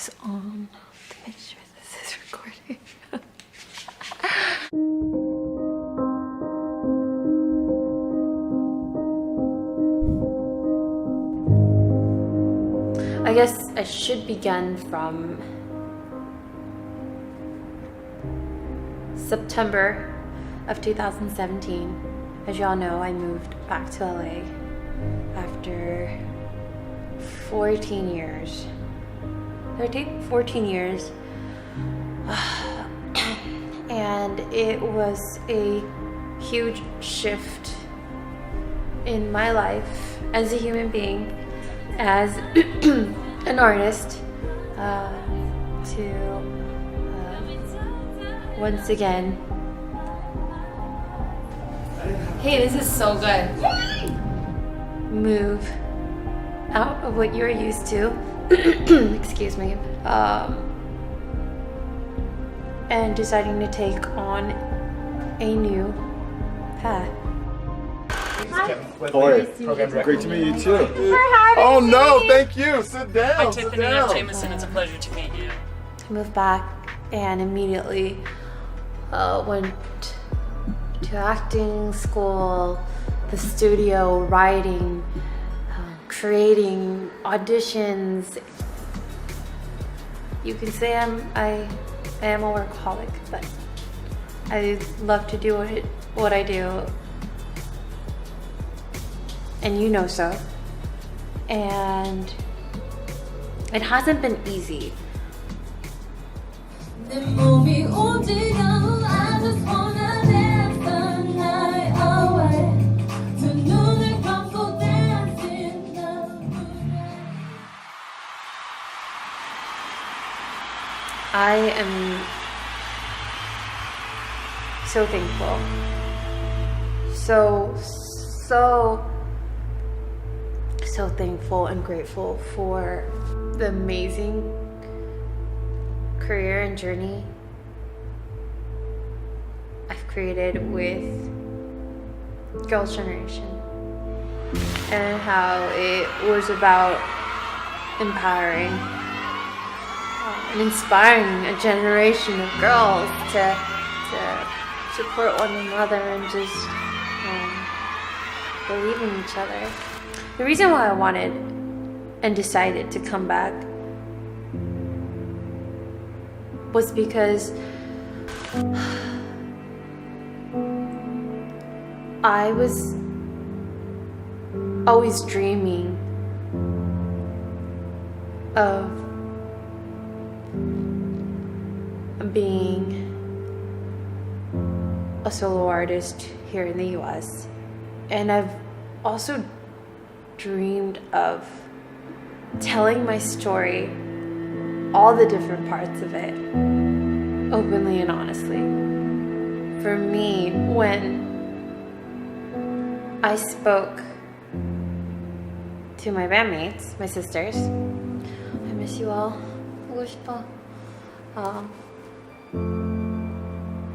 this on to make sure this is recording. I guess I should begin from September of 2017. As y'all know, I moved back to LA after 14 years. 14 years. And it was a huge shift in my life as a human being, as an artist, to once again. Hey, this is so good. Move out of what you're used to. Excuse me. And deciding to take on a new path. Great to meet you too. Oh no, thank you. Sit down. Hi, Tiffany. I'm Jameson. It's a pleasure to meet you. I moved back and immediately went to acting school, the studio, writing, creating auditions. You can say I am a workaholic, but I love to do what I do, and you know so. And it hasn't been easy. I am so thankful. So thankful and grateful for the amazing career and journey I've created with Girls' Generation, and how it was about empowering and inspiring a generation of girls to support one another and just believe in each other. The reason why I wanted and decided to come back was because I was always dreaming of being a solo artist here in the US, and I've also dreamed of telling my story, all the different parts of it, openly and honestly. For me, when I spoke to my bandmates, my sisters, I miss you all. 보고 싶어.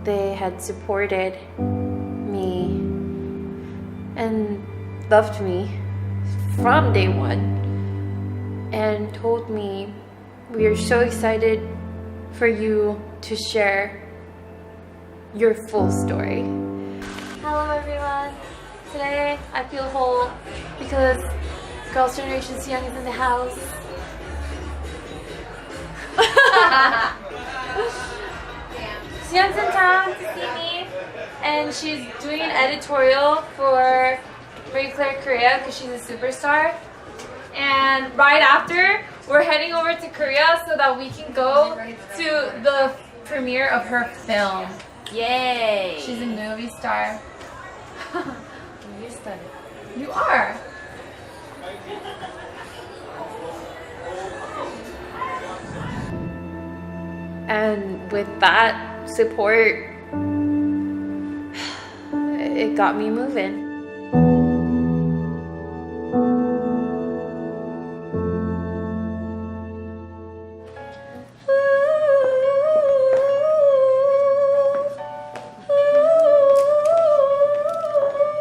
They had supported me and loved me from day one and told me, we are so excited for you to share your full story. Hello everyone. Today I feel whole because Girls' Generation Miyoung is in the house. Miyoung's in town to see me, and she's doing an editorial for Marie Claire Korea because she's a superstar. And right after, we're heading over to Korea so that we can go to the premiere of her film. Yay! She's a movie star. Movie star. You are. And with that support, it got me moving.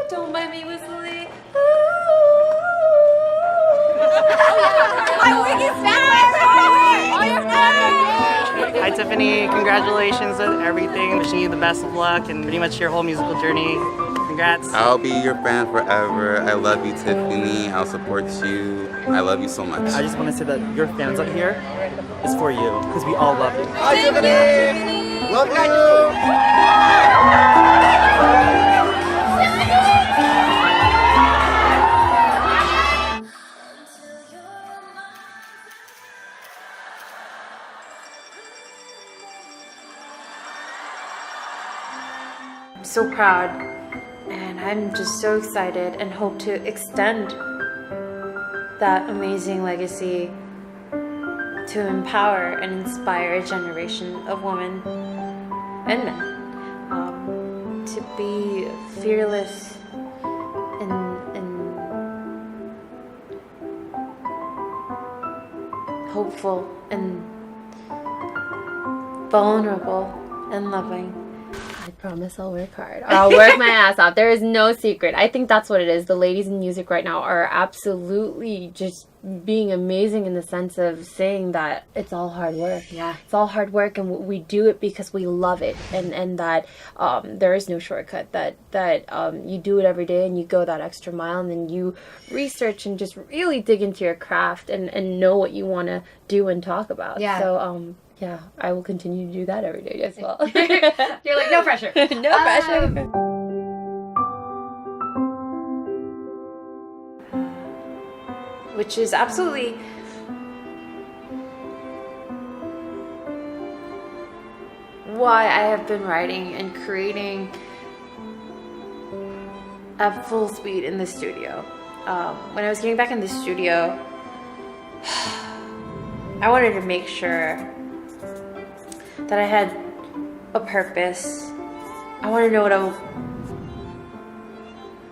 Don't mind me whistling. My wig is back! Oh, your Tiffany. Congratulations on everything. Wishing you the best of luck and pretty much your whole musical journey. Congrats. I'll be your fan forever. I love you, Tiffany. I'll support you. I love you so much. I just want to say that your fans out here is for you because we all love you. Hi, Tiffany! Love you! I'm so proud, and I'm just so excited and hope to extend that amazing legacy to empower and inspire a generation of women and men to be fearless and hopeful and vulnerable and loving. I promise I'll work hard. I'll work my ass off. There is no secret. I think that's what it is. The ladies in music right now are absolutely just being amazing in the sense of saying that it's all hard work. Yeah. It's all hard work, and we do it because we love it, and that there is no shortcut. That you do it every day and you go that extra mile, and then you research and just really dig into your craft and know what you want to do and talk about. Yeah. So yeah, I will continue to do that every day as well. You're like, no pressure. No pressure. Which is absolutely why I have been writing and creating at full speed in the studio. When I was getting back in the studio, I wanted to make sure that I had a purpose. I want to know what I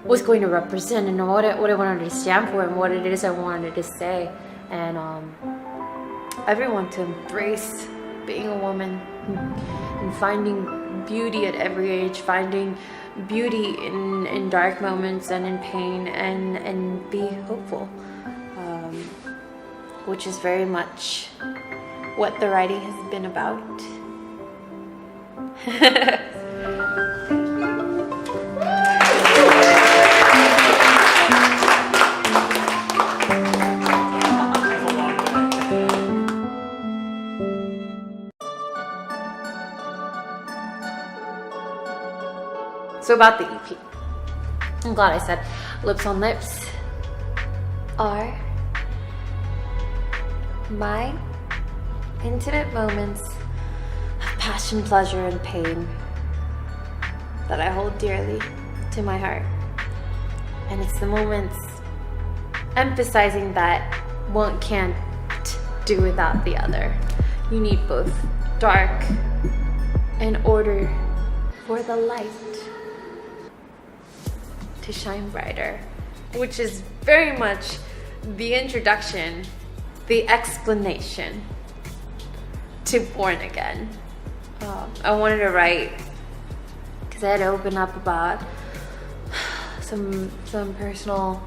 was going to represent and what I wanted to stand for and what it is I wanted to say. And I really want to embrace being a woman and finding beauty at every age, finding beauty in dark moments and in pain, and be hopeful, which is very much what the writing has been about. So about the EP, I'm glad I said Lips on Lips are my intimate moments of passion, pleasure, and pain that I hold dearly to my heart. And it's the moments emphasizing that one can't do without the other. You need both dark in order for the light to shine brighter, which is very much the introduction, the explanation to Born Again. I wanted to write because I had to open up about some personal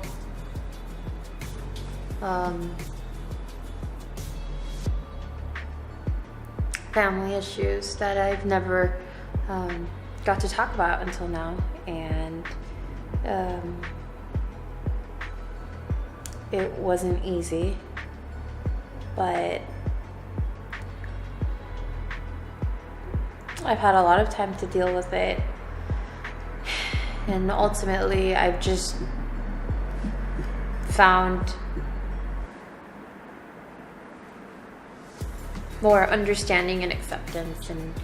family issues that I've never got to talk about until now, and it wasn't easy, but I've had a lot of time to deal with it, and ultimately I've just found more understanding and acceptance and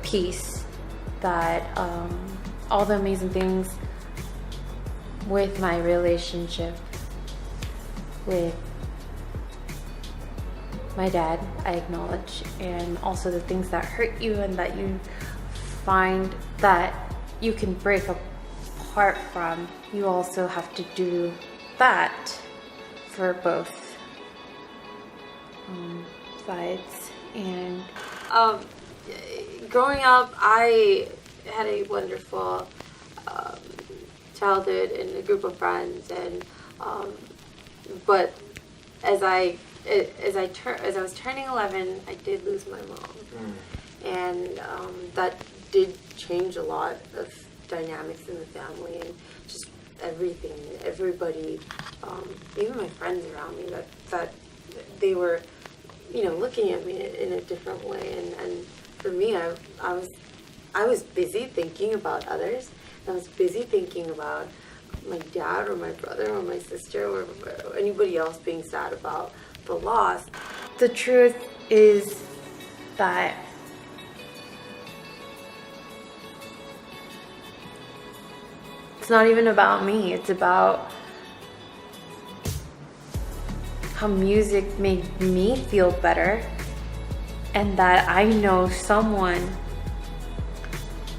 peace, that all the amazing things with my relationship with my dad, I acknowledge, and also the things that hurt you and that you find that you can break apart from. You also have to do that for both sides. And growing up, I had a wonderful childhood and a group of friends, and but as I as I was turning 11, I did lose my mom, and that did change a lot of dynamics in the family and just everything. Everybody, even my friends around me, that they were, looking at me in a different way. And for me, I was busy thinking about others. I was busy thinking about my dad or my brother or my sister or anybody else being sad about the loss. The truth is that it's not even about me. It's about how music made me feel better, and that I know someone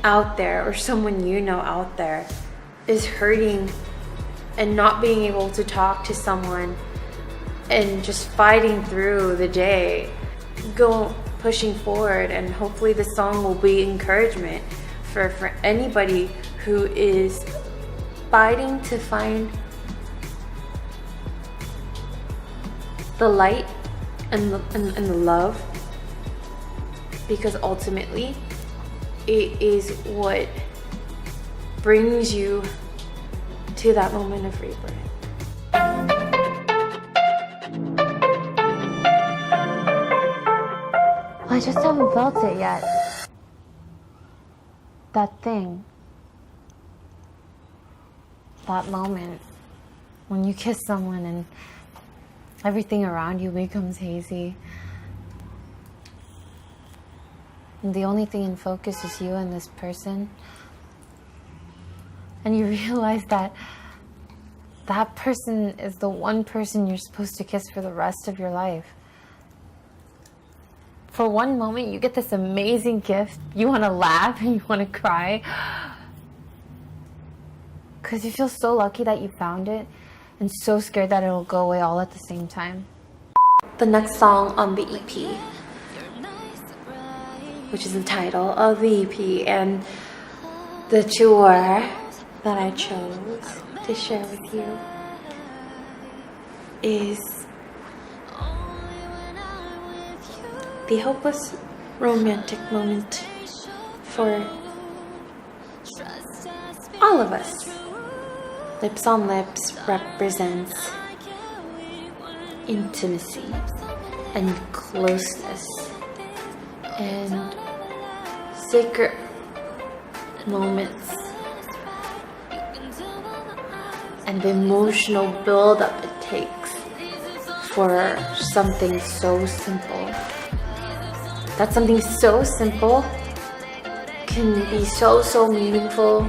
out there, or someone out there, is hurting and not being able to talk to someone and just fighting through the day, pushing forward. And hopefully the song will be encouragement for anybody who is fighting to find the light and the love, because ultimately it is what brings you to that moment of rebirth. I just haven't felt it yet. That thing. That moment when you kiss someone and everything around you becomes hazy. And the only thing in focus is you and this person. And you realize that that person is the one person you're supposed to kiss for the rest of your life. For one moment, you get this amazing gift. You want to laugh and you want to cry, because you feel so lucky that you found it, and so scared that it'll go away all at the same time. The next song on the EP, which is the title of the EP, and the tour that I chose to share with you, is the hopeless romantic moment for all of us. Lips on Lips represents intimacy and closeness and sacred moments and the emotional build-up it takes for something so simple. That something so simple can be so meaningful.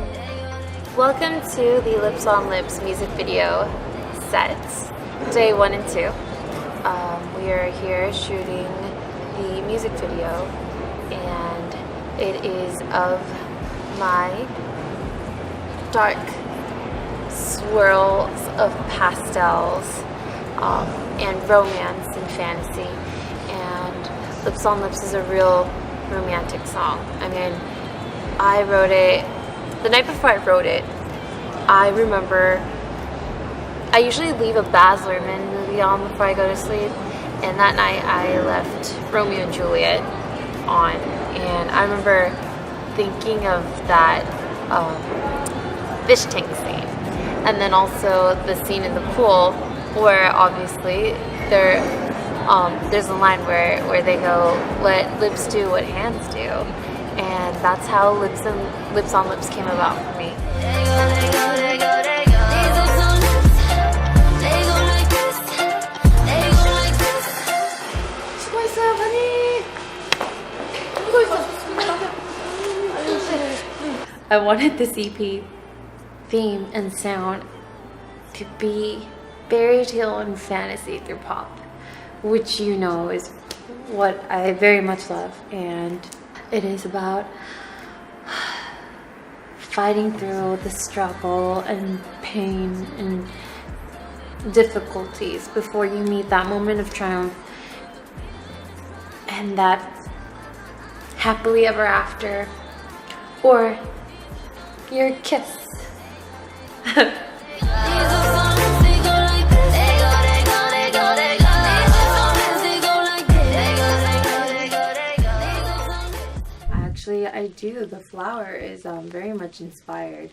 Welcome to the Lips on Lips music video set, day 1 and 2. We are here shooting the music video, and it is of my dark swirls of pastels and romance and fantasy. And Lips on Lips is a real romantic song. I mean, I wrote it the night before I wrote it. I remember I usually leave a Baz Luhrmann movie on before I go to sleep, and that night I left Romeo and Juliet on, and I remember thinking of that fish tank scene, and then also the scene in the pool where obviously there's a line where they go, "Let lips do what hands do," and that's how Lips on Lips came about for me. I wanted this EP theme and sound to be fairy tale and fantasy through pop, which is what I very much love. And it is about fighting through the struggle and pain and difficulties before you meet that moment of triumph and that happily ever after, or your kiss. I do. The flower is very much inspired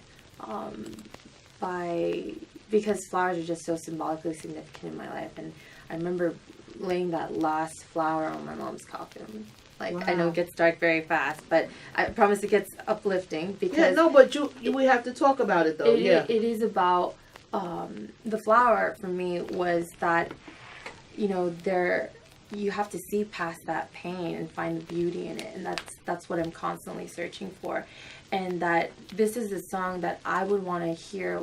because flowers are just so symbolically significant in my life. And I remember laying that last flower on my mom's coffin. Like, wow. I know it gets dark very fast, but I promise it gets uplifting because... but we have to talk about it, though. It is about... the flower, for me, was that, you have to see past that pain and find the beauty in it. And that's what I'm constantly searching for. And that this is a song that I would want to hear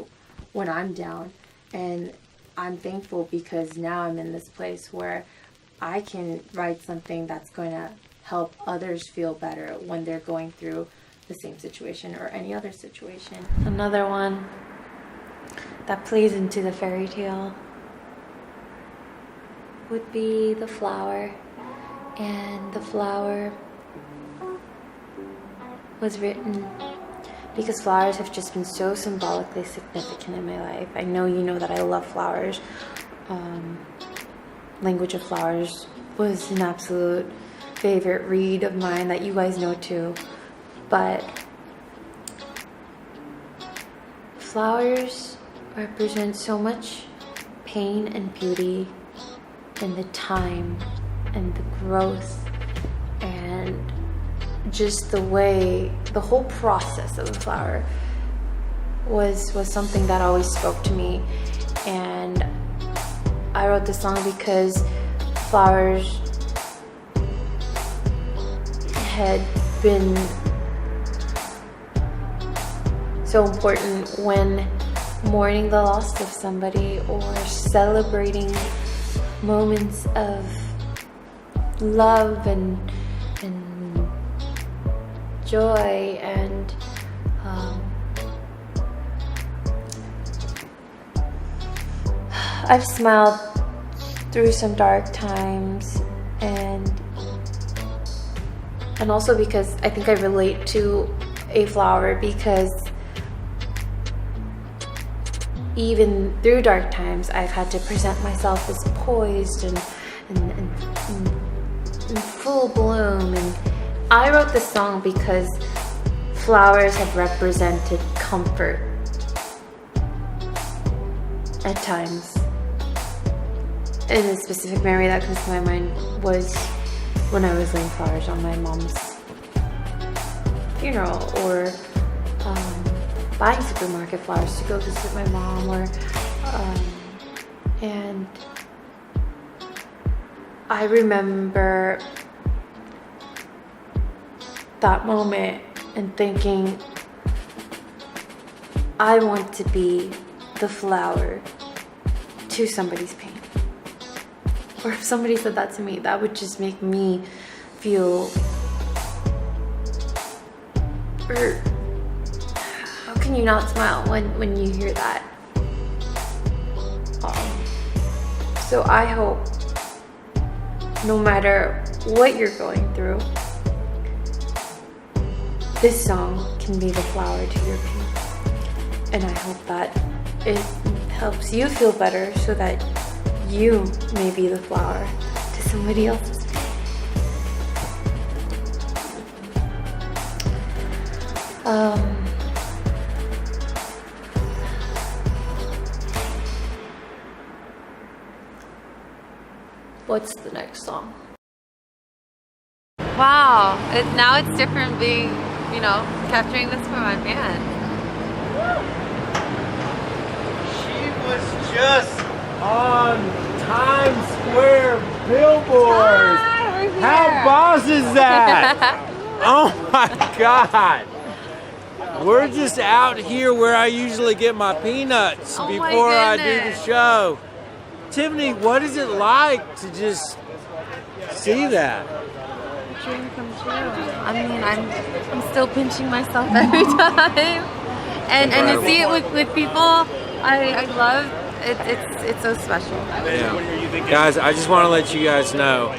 when I'm down. And I'm thankful because now I'm in this place where I can write something that's going to help others feel better when they're going through the same situation or any other situation. Another one that plays into the fairy tale would be the flower. And the flower was written because flowers have just been so symbolically significant in my life. I know you know that I love flowers. Language of Flowers was an absolute favorite read of mine that you guys know too. But flowers represent so much pain and beauty and the time and the growth and just the way, the whole process of the flower was something that always spoke to me. And I wrote this song because flowers had been so important when mourning the loss of somebody or celebrating moments of love and joy and I've smiled through some dark times and also because I think I relate to a flower because even through dark times I've had to present myself as poised and in full bloom. And I wrote this song because flowers have represented comfort at times. And a specific memory that comes to my mind was when I was laying flowers on my mom's funeral, or buying supermarket flowers to go visit my mom, or and I remember that moment and thinking, I want to be the flower to somebody's pain. Or if somebody said that to me, that would just make me feel hurt. How can you not smile when you hear that? So I hope no matter what you're going through, this song can be the flower to your pain. And I hope that it helps you feel better so that you may be the flower to somebody else's pain. What's the next song? Wow, now it's different being, capturing this for my band. She was just on Times Square billboards. How boss is that? Oh my God. We're just out here where I usually get my peanuts before I do the show. Tiffany, what is it like to just see that? Dream come true. I mean, I'm still pinching myself every time. And to see it with people I love, it's so special. Yeah. Guys, I just want to let you guys know,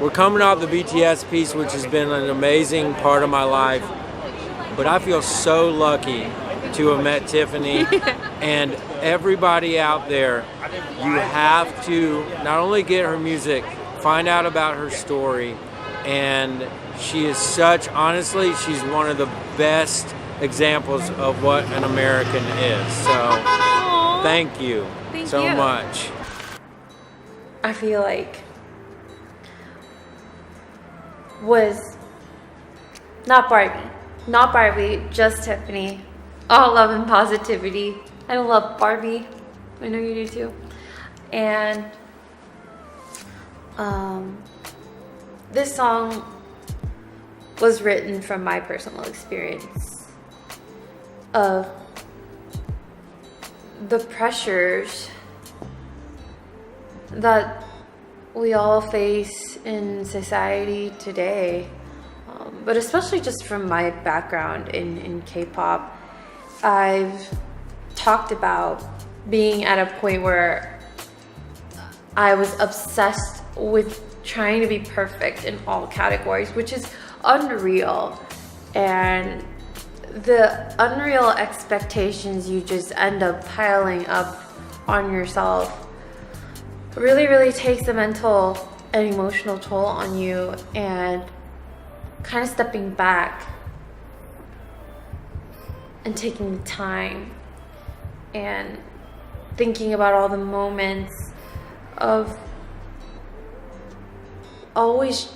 we're coming off the BTS piece, which has been an amazing part of my life. But I feel so lucky to have met Tiffany. And everybody out there, you have to not only get her music, find out about her story, And she is honestly, she's one of the best examples of what an American is. So Aww. thank you so much. I feel like was not Barbie, just Tiffany. All love and positivity. I love Barbie. I know you do too. And this song was written from my personal experience of the pressures that we all face in society today, but especially just from my background in K-pop. I've talked about being at a point where I was obsessed with trying to be perfect in all categories, which is unreal. And the unreal expectations you just end up piling up on yourself really takes a mental and emotional toll on you. And kind of stepping back and taking the time and thinking about all the moments of always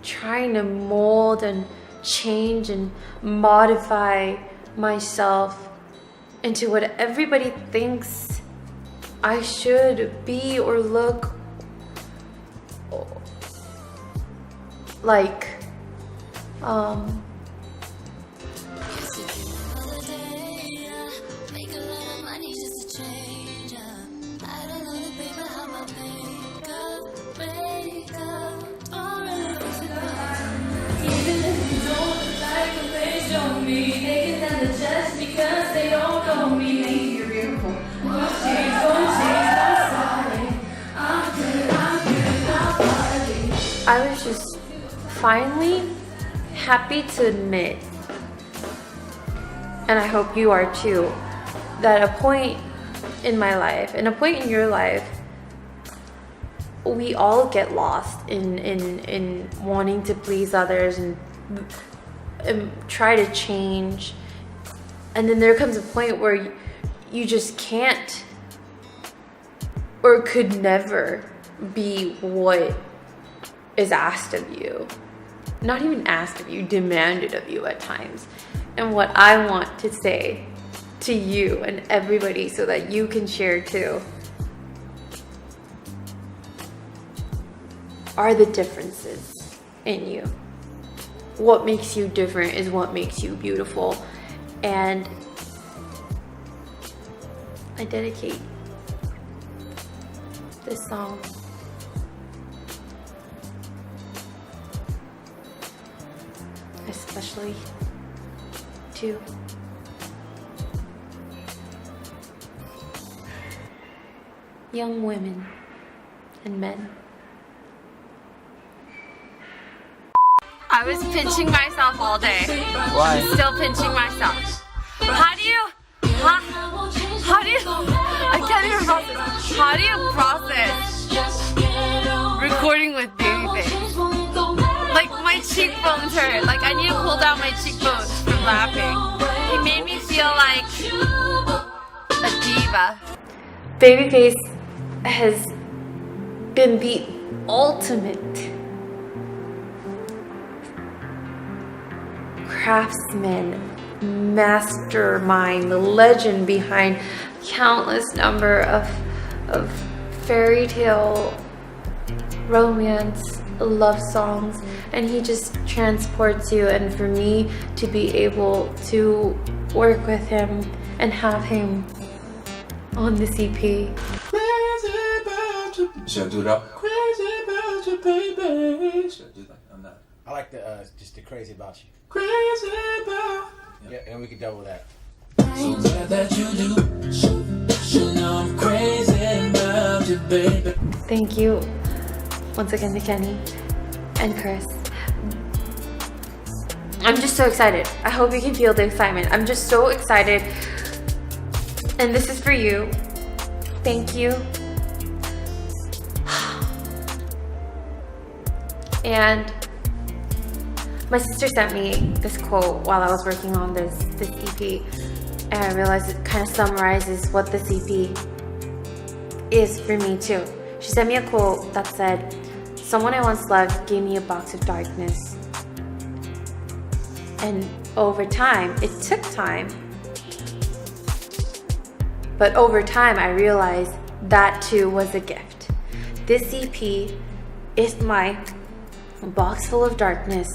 trying to mold and change and modify myself into what everybody thinks I should be or look like. I was just finally happy to admit, and I hope you are too, that a point in my life and a point in your life, we all get lost in wanting to please others and try to change. And then there comes a point where you just can't or could never be what is asked of you. Not even asked of you, demanded of you at times. And what I want to say to you and everybody so that you can share too are the differences in you. What makes you different is what makes you beautiful. And I dedicate this song especially to young women and men. I was pinching myself all day. Why? Still pinching myself. How do you I can't even process. How do you process recording with Babyface? Like my cheekbones hurt. Like I need to pull down my cheekbones from laughing. He made me feel like a diva. Babyface has been the ultimate craftsman, mastermind, the legend behind countless number of fairy tale, romance, love songs, and he just transports you. And for me to be able to work with him and have him on this EP. Should I do it up? Crazy about you, baby. Should I do that? I'm not. I like the just the crazy about you. Crazy about. Yeah, and we can double that. So glad that you do. You know I'm crazy about you, baby. Thank you once again to Kenny and Chris. I'm just so excited. I hope you can feel the excitement. I'm just so excited. And this is for you. Thank you. And My sister sent me this quote while I was working on this EP, and I realized it kind of summarizes what this EP is for me too. She sent me a quote that said, "Someone I once loved gave me a box of darkness." And over time, it took time, but over time I realized that too was a gift. This EP is my box full of darkness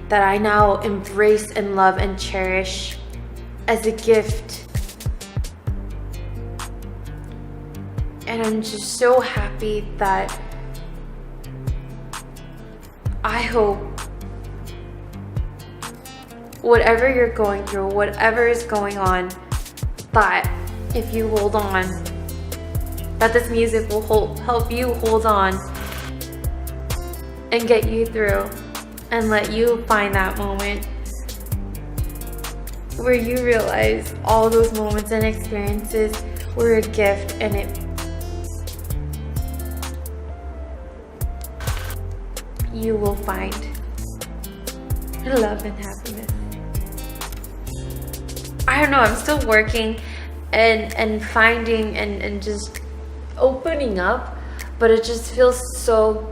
that I now embrace and love and cherish as a gift. And I'm just so happy that I hope whatever you're going through, whatever is going on, that if you hold on, that this music will help you hold on and get you through and let you find that moment where you realize all those moments and experiences were a gift, and you will find love and happiness. I don't know, I'm still working and finding and just opening up, but it just feels so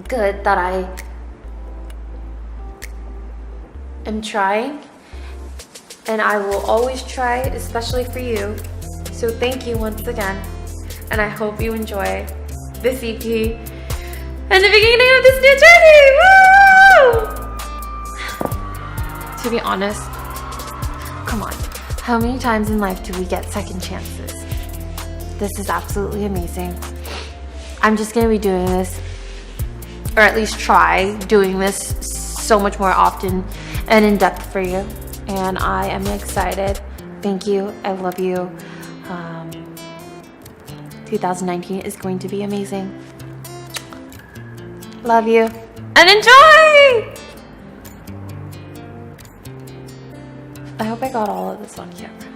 good that I am trying, and I will always try, especially for you. So thank you once again, and I hope you enjoy this EP and the beginning of this new journey. Woo! To be honest, come on, how many times in life do we get second chances? This is absolutely amazing. I'm just gonna be doing this, or at least try doing this so much more often and in depth for you. And I am excited. Thank you. I love you. 2019 is going to be amazing. Love you. And enjoy! I hope I got all of this on camera.